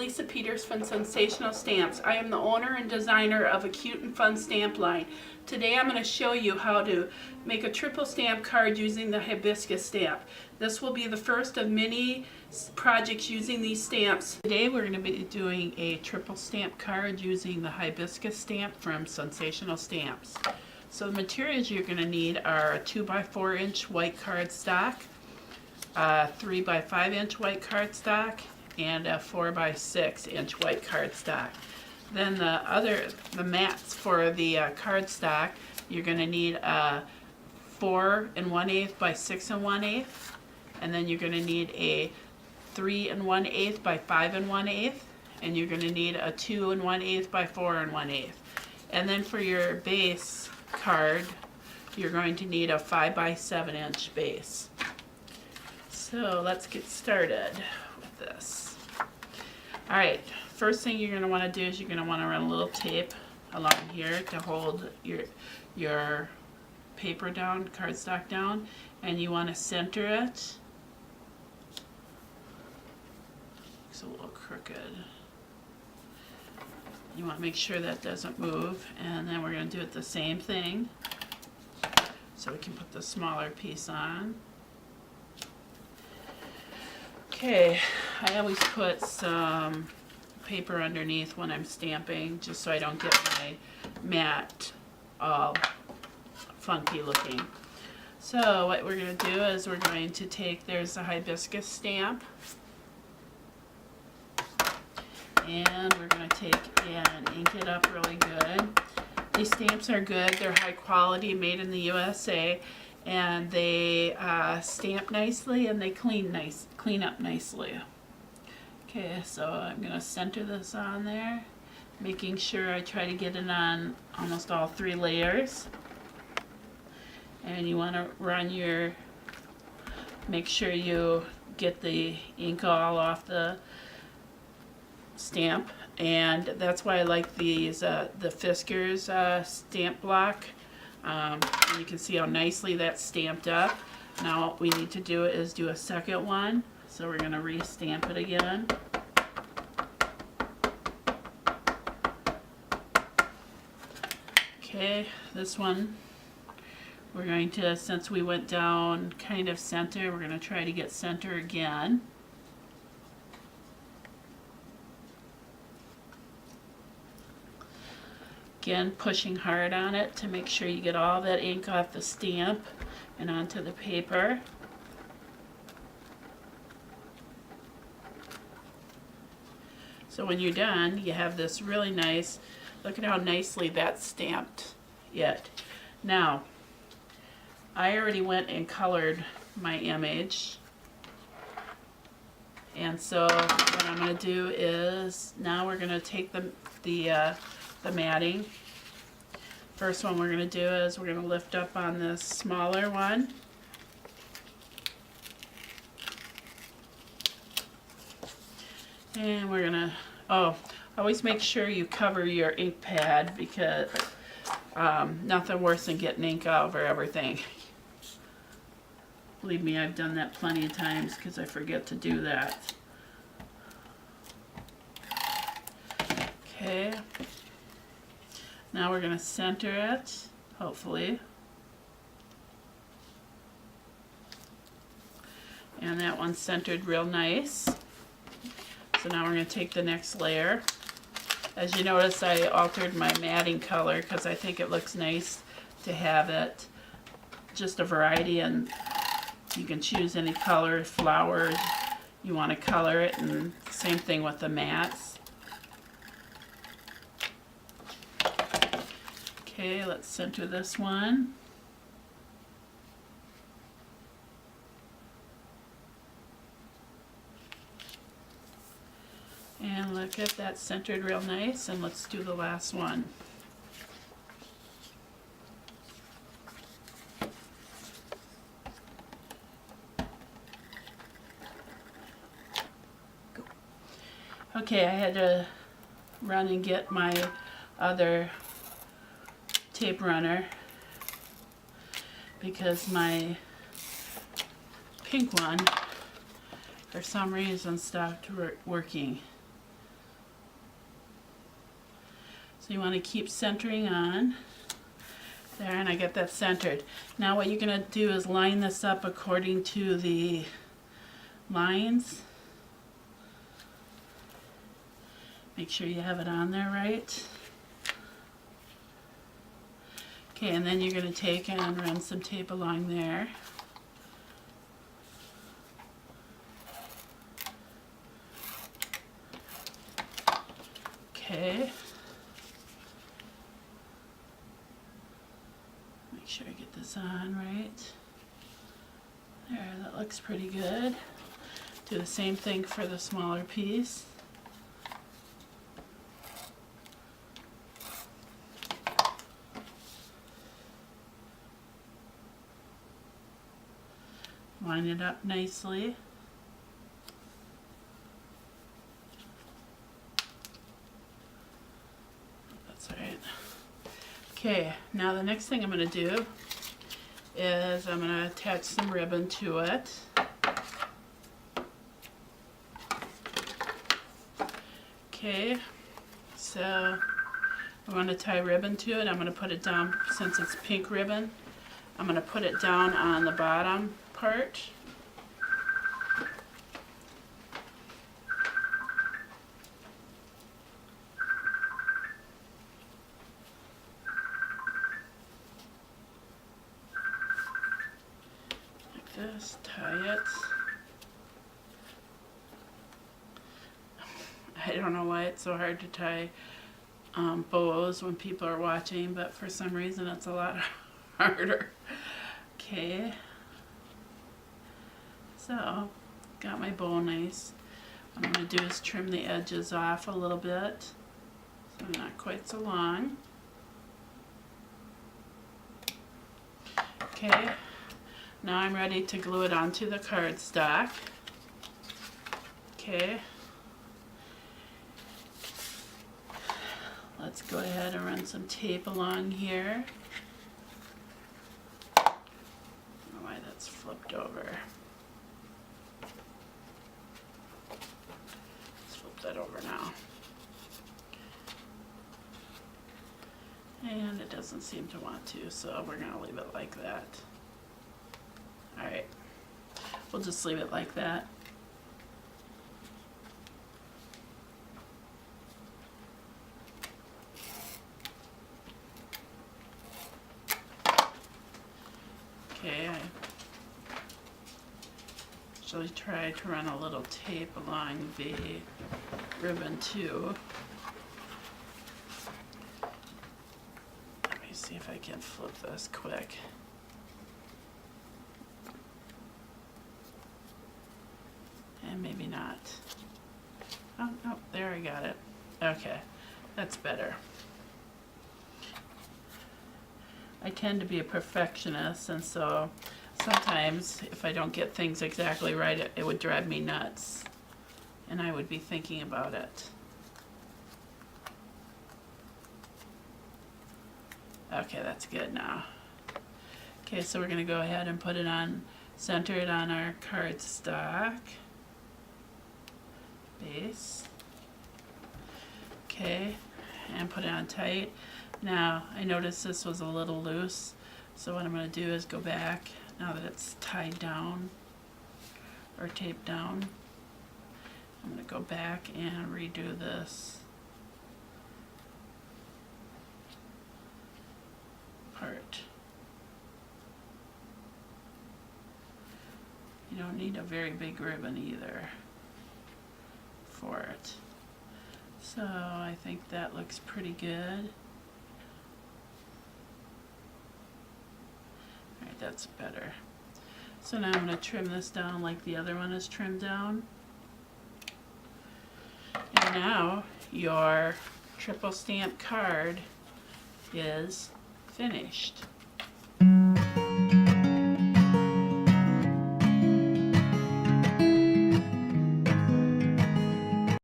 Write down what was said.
Lisa Peters from Sunsational Stamps. I am the owner and designer of a cute and fun stamp line. Today I'm going to show you how to make a triple stamp card using the Hibiscus stamp. This will be the first of many projects using these stamps. Today we're going to be doing a triple stamp card using the Hibiscus stamp from Sunsational Stamps. So the materials you're going to need are a 2x4 inch white cardstock, a 3x5 inch white cardstock, and a 4x6 inch white cardstock. Then the mats for the cardstock, you're going to need a 4 1/8 by 6 1/8, and then you're going to need a 3 1/8 by 5 1/8, and you're going to need a 2 1/8 by 4 1/8. And then for your base card, you're going to need a 5x7 inch base. So let's get started with this. Alright, first thing you're going to want to do is you're going to want to run a little tape along here to hold your paper down, cardstock down, and you want to center it. Looks a little crooked. You want to make sure that doesn't move, and then we're going to do it the same thing so we can put the smaller piece on. Okay, I always put some paper underneath when I'm stamping just so I don't get my mat all funky looking. So what we're going to do is we're going to take, there's the Hibiscus stamp, and we're going to take and ink it up really good. These stamps are good, they're high quality, made in the USA, and they stamp nicely and they clean up nicely. Okay, so I'm going to center this on there, making sure I try to get it on almost all 3 layers. And you want to run make sure you get the ink all off the stamp, and that's why I like these the Hibiscus stamp block. And you can see how nicely that's stamped up. Now what we need to do is do a second one, so we're going to re-stamp it again. Okay, this one we're going to, since we went down kind of center, we're going to try to get center again. Again, pushing hard on it to make sure you get all that ink off the stamp and onto the paper. So when you're done, you have this really nice, look at how nicely that's stamped yet. Now, I already went and colored my image. And so what I'm going to do is, now we're going to take the matting. First one we're going to do is we're going to lift up on this smaller one. And we're going to, always make sure you cover your ink pad, because nothing worse than getting ink all over everything. Believe me, I've done that plenty of times because I forget to do that. Okay. Now we're going to center it, hopefully. And that one's centered real nice. So now we're going to take the next layer. As you notice, I altered my matting color because I think it looks nice to have it just a variety, and you can choose any color, flowers you want to color it, and same thing with the mats. Okay, let's center this one. And look at that, centered real nice, and let's do the last one. Okay, I had to run and get my other tape runner because my pink one for some reason stopped working. So you want to keep centering on there, and I get that centered. Now what you're going to do is line this up according to the lines. Make sure you have it on there right. Okay, and then you're going to take and run some tape along there. Okay. Make sure I get this on right. There, that looks pretty good. Do the same thing for the smaller piece. Line it up nicely. That's right. Okay, now the next thing I'm going to do is I'm going to attach some ribbon to it. Okay, so I want to tie ribbon to it. I'm going to put it down, since it's pink ribbon, I'm going to put it down on the bottom part. Like this, tie it. I don't know why it's so hard to tie bows when people are watching, but for some reason it's a lot harder. Okay, so got my bow nice. What I'm going to do is trim the edges off a little bit, so not quite so long. Okay, now I'm ready to glue it onto the cardstock. Okay. Let's go ahead and run some tape along here. I don't know why that's flipped over. Let's flip that over now. And it doesn't seem to want to, so we're going to leave it like that. Alright, we'll just leave it like that. Okay, I actually tried to run a little tape along the ribbon too. Let me see if I can flip this quick. And maybe not. Oh, no, there I got it. Okay, that's better. I tend to be a perfectionist, and so sometimes if I don't get things exactly right, it would drive me nuts, and I would be thinking about it. Okay, that's good now. Okay, so we're going to go ahead and put it on, center it on our cardstock base. Okay, and put it on tight. Now, I noticed this was a little loose, so what I'm going to do is go back, now that it's tied down, or taped down, I'm going to go back and redo this part. You don't need a very big ribbon either for it. So I think that looks pretty good. Alright, that's better. So now I'm going to trim this down like the other one is trimmed down. And now your triple stamp card is finished.